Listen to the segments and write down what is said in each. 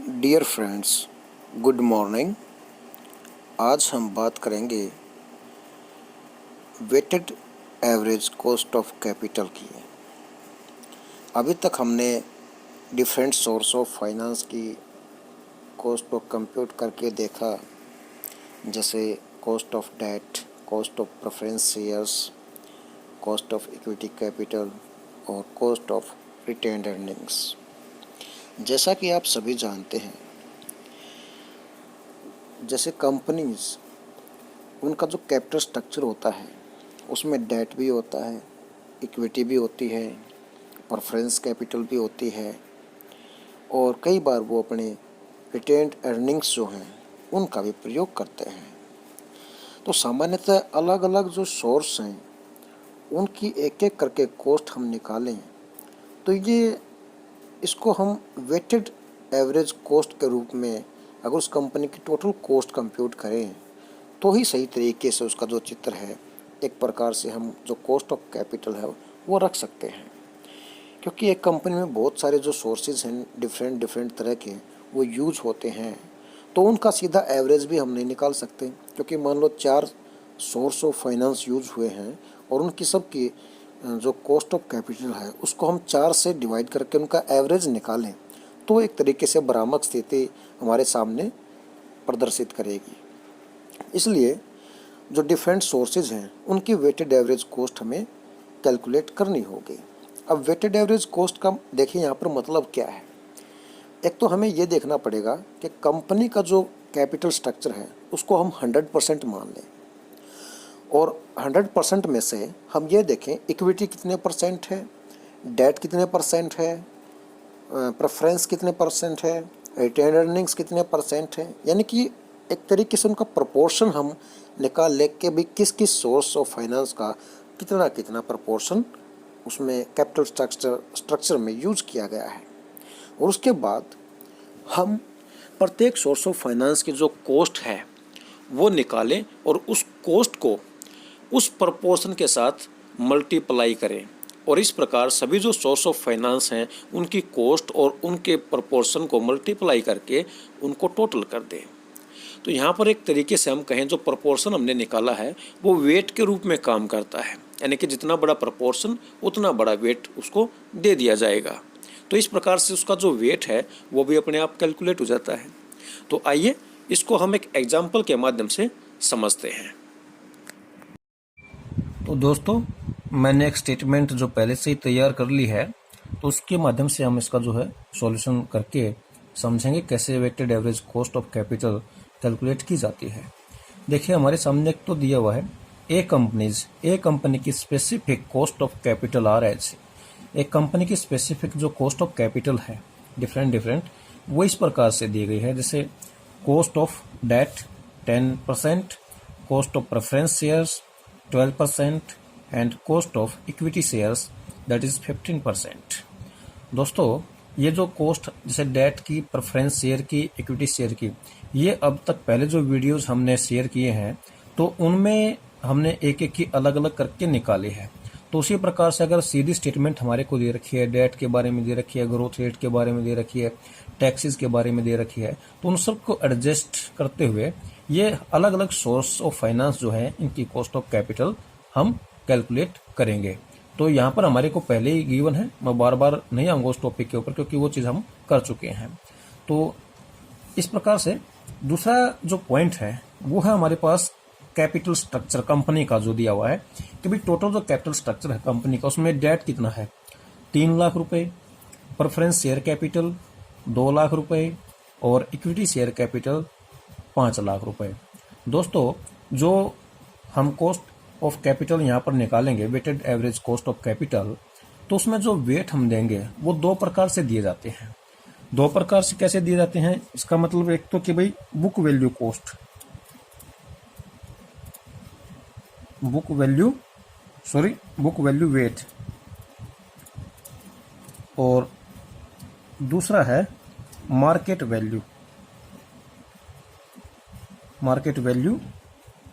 Dear friends, good morning. आज हम बात करेंगे weighted average cost of capital की। अभी तक हमने डिफरेंट सोर्स ऑफ फाइनेंस की कॉस्ट को कंप्यूट करके देखा, जैसे cost of debt, cost of preference shares, cost of equity capital और कॉस्ट ऑफ रिटेन्ड अर्निंग्स। जैसा कि आप सभी जानते हैं, जैसे कंपनीज, उनका जो कैपिटल स्ट्रक्चर होता है उसमें डेट भी होता है, इक्विटी भी होती है, प्रेफरेंस कैपिटल भी होती है और कई बार वो अपने रिटेन्ड अर्निंग्स जो हैं उनका भी प्रयोग करते हैं। तो सामान्यतः अलग अलग जो सोर्स हैं उनकी एक एक करके कॉस्ट हम निकालें तो इसको हम वेटेड एवरेज कॉस्ट के रूप में अगर उस कंपनी की टोटल कॉस्ट कंप्यूट करें तो ही सही तरीके से उसका जो चित्र है एक प्रकार से हम जो कॉस्ट ऑफ कैपिटल है वो रख सकते हैं। क्योंकि एक कंपनी में बहुत सारे जो सोर्सेज हैं डिफरेंट तरह के वो यूज होते हैं, तो उनका सीधा एवरेज भी हम नहीं निकाल सकते। क्योंकि मान लो 4 सोर्स ऑफ फाइनेंस यूज हुए हैं और उनकी सबकी जो कॉस्ट ऑफ कैपिटल है उसको हम 4 से डिवाइड करके उनका एवरेज निकालें तो एक तरीके से भ्रामक स्थिति हमारे सामने प्रदर्शित करेगी। इसलिए जो डिफरेंट सोर्सेज हैं उनकी वेटेड एवरेज कॉस्ट हमें कैलकुलेट करनी होगी। अब वेटेड एवरेज कॉस्ट का देखिए यहाँ पर मतलब क्या है। एक तो हमें ये देखना पड़ेगा कि कंपनी का जो कैपिटल स्ट्रक्चर है उसको हम 100% मान लें और 100% में से हम ये देखें इक्विटी कितने परसेंट है, डेट कितने परसेंट है, प्रेफरेंस कितने परसेंट है, रिटेन्ड अर्निंग्स कितने परसेंट है। यानी कि एक तरीके से उनका प्रोपोर्शन हम निकाल ले के भी किस किस सोर्स ऑफ फाइनेंस का कितना कितना प्रोपोर्शन उसमें कैपिटल स्ट्रक्चर में यूज किया गया है। और उसके बाद हम प्रत्येक सोर्स ऑफ फाइनेंस की जो कॉस्ट है वो निकालें और उस कॉस्ट को उस प्रोपोर्शन के साथ मल्टीप्लाई करें और इस प्रकार सभी जो सोर्स ऑफ फाइनेंस हैं उनकी कॉस्ट और उनके प्रोपोर्शन को मल्टीप्लाई करके उनको टोटल कर दें। तो यहाँ पर एक तरीके से हम कहें जो प्रोपोर्शन हमने निकाला है वो वेट के रूप में काम करता है, यानी कि जितना बड़ा प्रोपोर्शन उतना बड़ा वेट उसको दे दिया जाएगा। तो इस प्रकार से उसका जो वेट है वो भी अपने आप कैलकुलेट हो जाता है। तो आइए इसको हम एक एग्जाम्पल के माध्यम से समझते हैं। तो दोस्तों, मैंने एक स्टेटमेंट जो पहले से ही तैयार कर ली है, तो उसके माध्यम से हम इसका जो है सॉल्यूशन करके समझेंगे कैसे weighted average cost of capital calculate की जाती है। देखिए, हमारे सामने एक तो दिया हुआ है ए कंपनी की specific cost of capital RH। एक कंपनी की स्पेसिफिक जो कॉस्ट ऑफ कैपिटल है डिफरेंट वो इस प्रकार से दी गई है, जैसे cost of debt 10%, cost of preference shares 12% and cost of equity shares that is 15%। दोस्तों, ये जो कॉस्ट जैसे डेट की, प्रेफरेंस शेयर की, इक्विटी शेयर की, ये अब तक पहले जो वीडियोस हमने शेयर किए हैं तो उनमें हमने एक एक की अलग अलग करके निकाली है। तो उसी प्रकार से अगर सीधी स्टेटमेंट हमारे को दे रखी है, डेट के बारे में दे रखी है, ग्रोथ रेट के बारे में दे रखी है, टैक्सेस के बारे में दे रखी है, तो उन सबको एडजस्ट करते हुए ये अलग अलग सोर्स ऑफ फाइनेंस जो है इनकी कॉस्ट ऑफ कैपिटल हम कैलकुलेट करेंगे। तो यहाँ पर हमारे को पहले ही गिवन है, मैं बार बार नहीं आऊंगा उस टॉपिक के ऊपर क्योंकि वो चीज़ हम कर चुके हैं। तो इस प्रकार से दूसरा जो पॉइंट है वो है हमारे पास कैपिटल स्ट्रक्चर कंपनी का जो दिया हुआ है कि भाई टोटल जो कैपिटल स्ट्रक्चर है कंपनी का उसमें डेट कितना है 3 लाख रुपए, प्रेफरेंस शेयर कैपिटल 2 लाख रुपए और इक्विटी शेयर कैपिटल 5 लाख रुपए। दोस्तों, जो हम कॉस्ट ऑफ कैपिटल यहाँ पर निकालेंगे weighted average cost of capital, तो उसमें जो वेट हम देंगे वो 2 प्रकार से दिए जाते हैं। 2 प्रकार से कैसे दिए जाते हैं, इसका मतलब एक तो कि भाई बुक वैल्यू वेट और दूसरा है मार्केट वैल्यू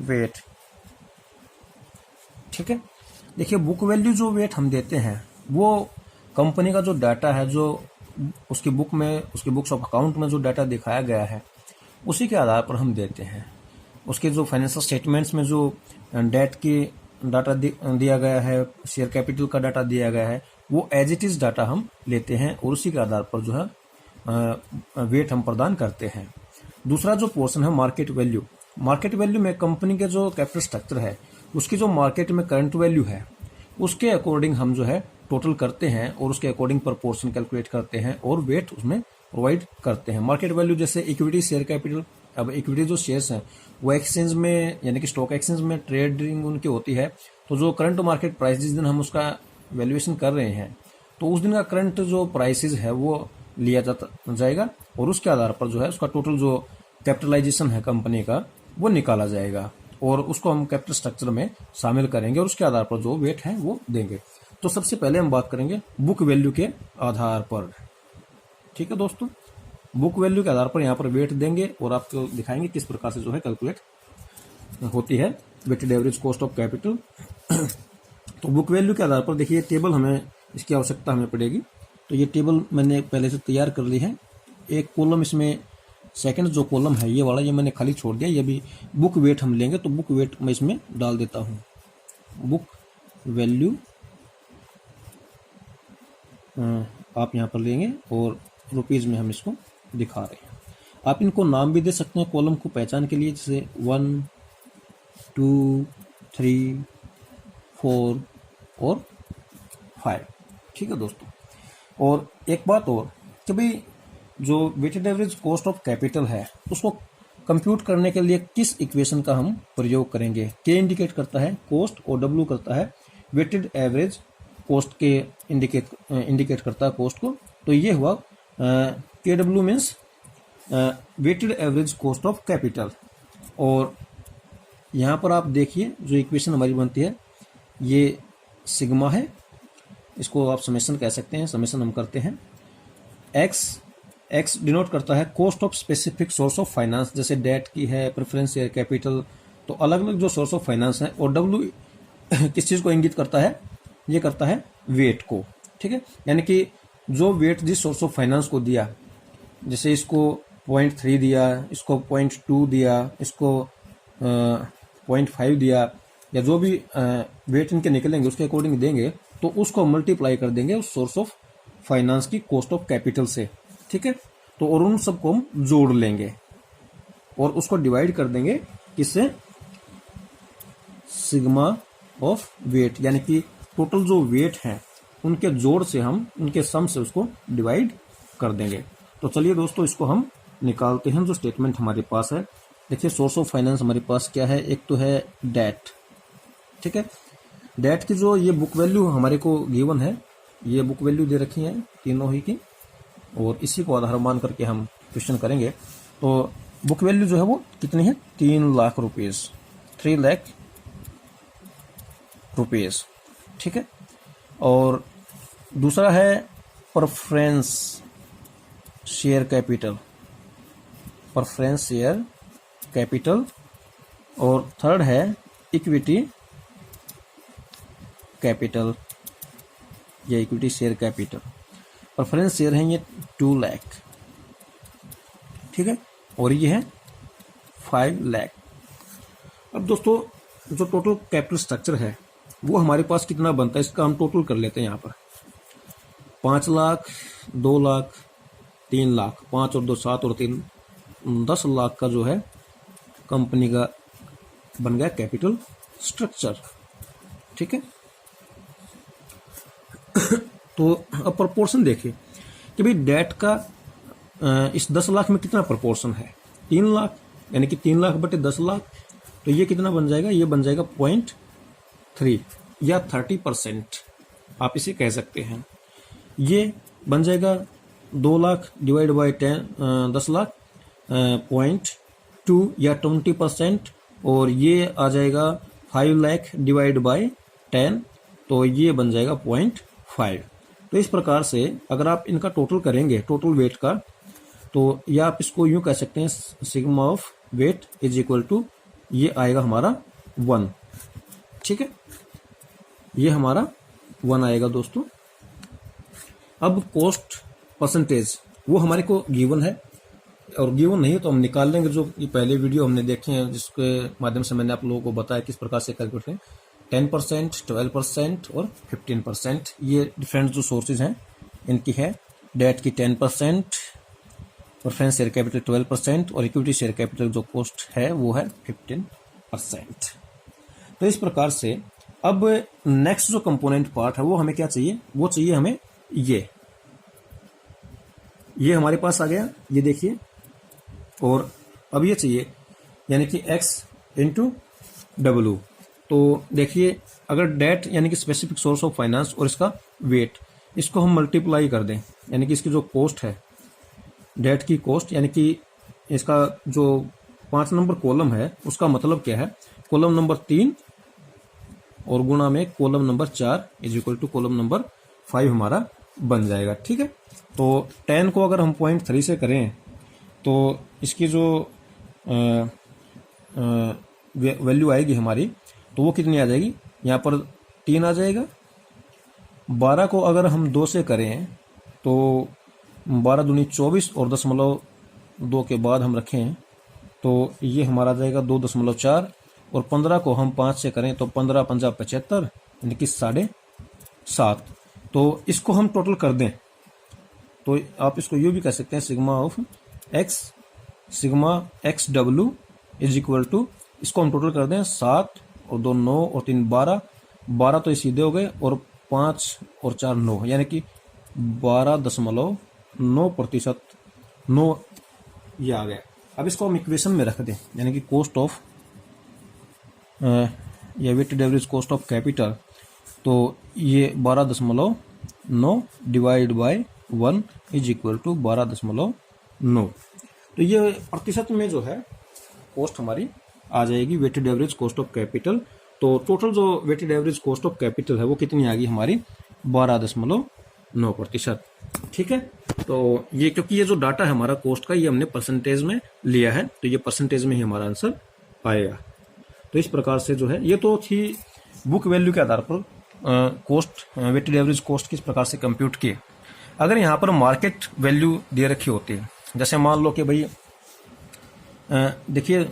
वेट। ठीक है, देखिए बुक वैल्यू जो वेट हम देते हैं वो कंपनी का जो डाटा है, जो उसकी बुक्स ऑफ अकाउंट में जो डाटा दिखाया गया है उसी के आधार पर हम देते हैं। उसके जो फाइनेंशियल स्टेटमेंट्स में जो डेट की डाटा दिया गया है, शेयर कैपिटल का डाटा दिया गया है, वो एज इट इज डाटा हम लेते हैं और उसी के आधार पर जो है वेट हम प्रदान करते हैं। दूसरा जो पोर्शन है मार्केट वैल्यू। मार्केट वैल्यू में कंपनी के जो कैपिटल स्ट्रक्चर है उसकी जो मार्केट में करंट वैल्यू है उसके अकॉर्डिंग हम जो है टोटल करते हैं और उसके अकॉर्डिंग प्रपोर्शन कैलकुलेट करते हैं और वेट उसमें प्रोवाइड करते हैं। मार्केट वैल्यू जैसे इक्विटी शेयर कैपिटल। अब इक्विटी जो शेयर्स हैं वो एक्सचेंज में यानी कि स्टॉक एक्सचेंज में ट्रेडिंग उनकी होती है, तो जो करंट मार्केट प्राइस जिस दिन हम उसका वैल्यूएशन कर रहे हैं तो उस दिन का करंट जो प्राइसेस है वो लिया जाएगा और उसके आधार पर जो है उसका टोटल जो कैपिटलाइजेशन है कंपनी का वो निकाला जाएगा और उसको हम कैपिटल स्ट्रक्चर में शामिल करेंगे और उसके आधार पर जो वेट है वो देंगे। तो सबसे पहले हम बात करेंगे बुक वैल्यू के आधार पर। ठीक है दोस्तों, बुक वैल्यू के आधार पर यहाँ पर वेट देंगे और आपको दिखाएंगे किस प्रकार से जो है कैलकुलेट होती है weighted average cost of capital. तो बुक वैल्यू के आधार पर देखिए टेबल हमें इसकी आवश्यकता हमें पड़ेगी। तो ये टेबल मैंने पहले से तैयार कर ली है। एक कॉलम इसमें सेकंड जो कॉलम है ये वाला ये मैंने खाली छोड़ दिया। ये भी बुक वेट हम लेंगे तो बुक वेट मैं इसमें डाल देता हूँ। बुक वैल्यू आप यहाँ पर लेंगे और रुपीज़ में हम इसको दिखा रहे हैं। आप इनको नाम भी दे सकते हैं कॉलम को पहचान के लिए, जैसे 1, 2, 3, 4 और 5। ठीक है दोस्तों, और एक बात और कि भाई जो weighted average cost of capital है उसको कंप्यूट करने के लिए किस इक्वेशन का हम प्रयोग करेंगे। के इंडिकेट करता है कॉस्ट और डब्ल्यू करता है वेटेड एवरेज कॉस्ट के इंडिकेट करता है कॉस्ट को। तो ये हुआ के डब्ल्यू means weighted average cost of capital. और यहाँ पर आप देखिए जो इक्वेशन हमारी बनती है ये सिग्मा है, इसको आप समेशन कह सकते हैं। समेशन हम करते हैं एक्स डिनोट करता है cost of specific source of finance, जैसे डेट की है, प्रेफरेंस शेयर कैपिटल, तो अलग अलग जो सोर्स ऑफ फाइनेंस है। और डब्ल्यू किस चीज़ को इंगित करता है, ये करता है वेट को। ठीक है, यानी कि जो वेट जिस सोर्स ऑफ फाइनेंस को दिया, जैसे इसको 0.3 दिया, इसको 0.2 दिया, इसको 0.5 दिया, या जो भी वेट इनके निकलेंगे उसके अकॉर्डिंग देंगे तो उसको मल्टीप्लाई कर देंगे उस सोर्स ऑफ फाइनेंस की कॉस्ट ऑफ कैपिटल से। ठीक है, तो और उन सबको हम जोड़ लेंगे और उसको डिवाइड कर देंगे किससे, सिग्मा ऑफ वेट, यानी कि टोटल जो वेट हैं उनके जोड़ से हम उनके सम से उसको डिवाइड कर देंगे। तो चलिए दोस्तों इसको हम निकालते हैं। जो स्टेटमेंट हमारे पास है, देखिए सोर्स ऑफ फाइनेंस हमारे पास क्या है, एक तो है डेट। ठीक है, डेट की जो ये बुक वैल्यू हमारे को गिवन है, ये बुक वैल्यू दे रखी है तीनों ही की, और इसी को आधार मान करके हम क्वेश्चन करेंगे। तो बुक वैल्यू जो है वो कितनी है, 3 लाख रुपीज़, 3 लाख रुपीज़। ठीक है, और दूसरा है preference share capital, preference share capital, और थर्ड है इक्विटी कैपिटल या equity share capital. Preference share है ये 2 लाख, ठीक है, और ये है 5 लाख। अब दोस्तों जो टोटल कैपिटल स्ट्रक्चर है वो हमारे पास कितना बनता है, इसका हम टोटल कर लेते हैं। यहाँ पर 5 लाख, 2 लाख, 3 लाख, 5 और 2 7 और 3 10 लाख का जो है कंपनी का बन गया कैपिटल स्ट्रक्चर। ठीक है, तो अब प्रोपोर्शन देखिए कि भाई डेट का इस 10 लाख में कितना प्रोपोर्शन है, 3 लाख, यानी कि 3 लाख बटे 10 लाख, तो ये कितना बन जाएगा, ये बन जाएगा 0.3 या 30% आप इसे कह सकते हैं। ये बन जाएगा 2 लाख डिवाइड बाई 10 लाख 0.2 या 20%, और ये आ जाएगा 5 लाख डिवाइड बाई 10, तो ये बन जाएगा 0.5। तो इस प्रकार से अगर आप इनका टोटल करेंगे, टोटल वेट का, तो या आप इसको यूं कह सकते हैं sigma of weight is equal to, ये आएगा हमारा 1। ठीक है, ये हमारा 1 आएगा दोस्तों। अब कॉस्ट परसेंटेज वो हमारे को गिवन है, और गिवन नहीं है तो हम निकाल लेंगे। जो ये पहले वीडियो हमने देखे हैं जिसके माध्यम से मैंने आप लोगों को बताया किस प्रकार से कैलकुलेट करें। 10%, 12% और 15%, ये डिफरेंट जो सोर्सेज हैं इनकी है। डेट की 10%, प्रेफरेंस शेयर कैपिटल 12% और इक्विटी शेयर कैपिटल जो कॉस्ट है वो है 15%। तो इस प्रकार से अब नेक्स्ट जो कंपोनेंट पार्ट है वो हमें क्या चाहिए, वो चाहिए हमें ये हमारे पास आ गया, ये देखिए। और अब ये चाहिए यानी कि x इंटू डब्ल्यू। तो देखिए अगर डेट यानी कि स्पेसिफिक सोर्स ऑफ फाइनेंस और इसका वेट, इसको हम मल्टीप्लाई कर दें, यानी कि इसकी जो कॉस्ट है, डेट की कॉस्ट, यानी कि इसका जो 5 नंबर कॉलम है उसका मतलब क्या है, कॉलम नंबर 3 और गुणा में column number 4 is equal to column number 5 हमारा बन जाएगा। ठीक है, तो 10 को अगर हम 0.3 से करें तो इसकी जो वैल्यू आएगी हमारी, तो वो कितनी आ जाएगी, यहाँ पर 3 आ जाएगा। 12 को अगर हम 2 से करें तो 12 दूनी 24 और 0.2 के बाद हम रखें तो ये हमारा आ जाएगा 2.4। और 15 को हम 5 से करें तो 15 पंजा 75 यानी कि 7.5। तो इसको हम टोटल कर दें तो आप इसको यूँ भी कह सकते हैं सिग्मा एक्स डब्ल्यू इज इक्वल टू, इसको हम टोटल कर दें 7 और 2 9 और 3 12, 12 तो ये सीधे हो गए और 5 और 4 9, यानी कि 12.9%, 9 ये आ गया। अब इसको हम इक्वेशन में रख दें, यानी कि कॉस्ट ऑफ या weighted average cost of capital, तो ये 12.9 divide by 1 is equal to 12.9। तो ये प्रतिशत में जो है कॉस्ट हमारी आ जाएगी weighted average cost of capital. तो टोटल जो weighted average cost of capital है वो कितनी आ गई हमारी, 12.9%। ठीक है, तो ये क्योंकि ये जो डाटा है हमारा कॉस्ट का, ये हमने परसेंटेज में लिया है, तो ये परसेंटेज में ही हमारा आंसर आएगा। तो इस प्रकार से जो है, ये तो थी बुक वैल्यू के आधार पर कॉस्ट, वेटेड एवरेज कॉस्ट किस प्रकार से कंप्यूट किए। अगर यहाँ पर मार्केट वैल्यू दे रखी होती है, जैसे मान लो कि भाई देखिए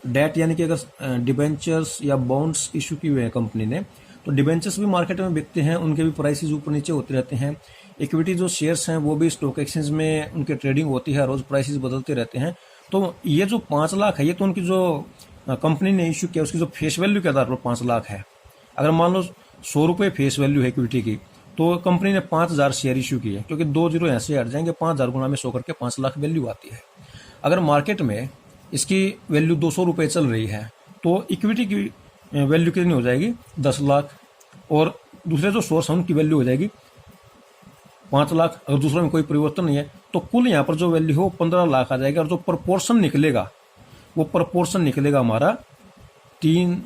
डेट यानी कि अगर डिबेंचर्स या बॉन्ड्स इशू की हुए हैं कंपनी ने, तो डिबेंचर्स भी मार्केट में बिकते हैं, उनके भी प्राइसेस ऊपर नीचे होते रहते हैं। इक्विटी जो शेयर्स हैं वो भी स्टॉक एक्सचेंज में उनके ट्रेडिंग होती है, रोज प्राइसेस बदलते रहते हैं। तो ये जो 5 लाख है, ये तो उनकी जो कंपनी ने इशू किया उसकी जो फेस वैल्यू के आधार पर 5 लाख है। अगर मान लो 100 रुपये फेस वैल्यू है इक्विटी की, तो कंपनी ने 5000 शेयर इशू किए, क्योंकि 2 जीरो यहाँ से हट जाएंगे, 5000 गुणा में 100 करके 5 लाख वैल्यू आती है। अगर मार्केट में इसकी वैल्यू 200 रुपये चल रही है तो इक्विटी की वैल्यू कितनी हो जाएगी, 10 लाख, और दूसरे जो सोर्स है उनकी वैल्यू हो जाएगी 5 लाख। अगर दूसरों में कोई परिवर्तन नहीं है तो कुल यहाँ पर जो वैल्यू हो 15 लाख आ जाएगा। और जो प्रपोर्शन निकलेगा वो प्रपोर्शन निकलेगा हमारा 3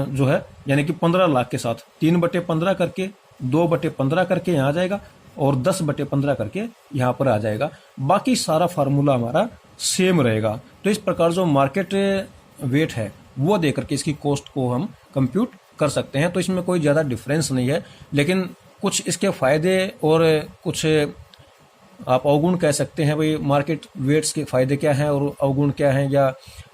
जो है, यानी कि 15 लाख के साथ 3/15 करके 2/15 करके यहाँ आ जाएगा और 10/15 करके यहाँ पर आ जाएगा। बाकी सारा फार्मूला हमारा सेम रहेगा। तो इस प्रकार जो मार्केट वेट है वो दे करके इसकी कॉस्ट को हम कंप्यूट कर सकते हैं। तो इसमें कोई ज़्यादा डिफरेंस नहीं है, लेकिन कुछ इसके फायदे और कुछ आप अवगुण कह सकते हैं। भाई मार्केट वेट्स के फायदे क्या हैं और अवगुण क्या हैं, या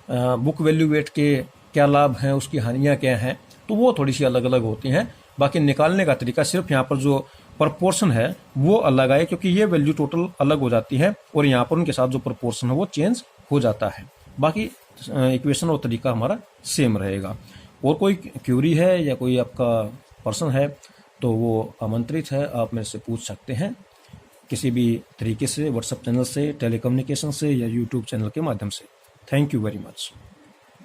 बुक वैल्यू वेट के क्या लाभ हैं, उसकी हानियाँ क्या हैं, तो वो थोड़ी सी अलग अलग होती हैं। बाकी निकालने का तरीका सिर्फ यहाँ पर जो प्रपोर्शन है वो अलग आए, क्योंकि ये वैल्यू टोटल अलग हो जाती है और यहाँ पर उनके साथ जो प्रपोर्शन है वो चेंज हो जाता है। बाकी इक्वेशन और तरीका हमारा सेम रहेगा। और कोई क्यूरी है या कोई आपका पर्सन है तो वो आमंत्रित है, आप मेरे से पूछ सकते हैं किसी भी तरीके से, व्हाट्सएप चैनल से, टेलीकम्युनिकेशन से या यूट्यूब चैनल के माध्यम से। Thank you very much.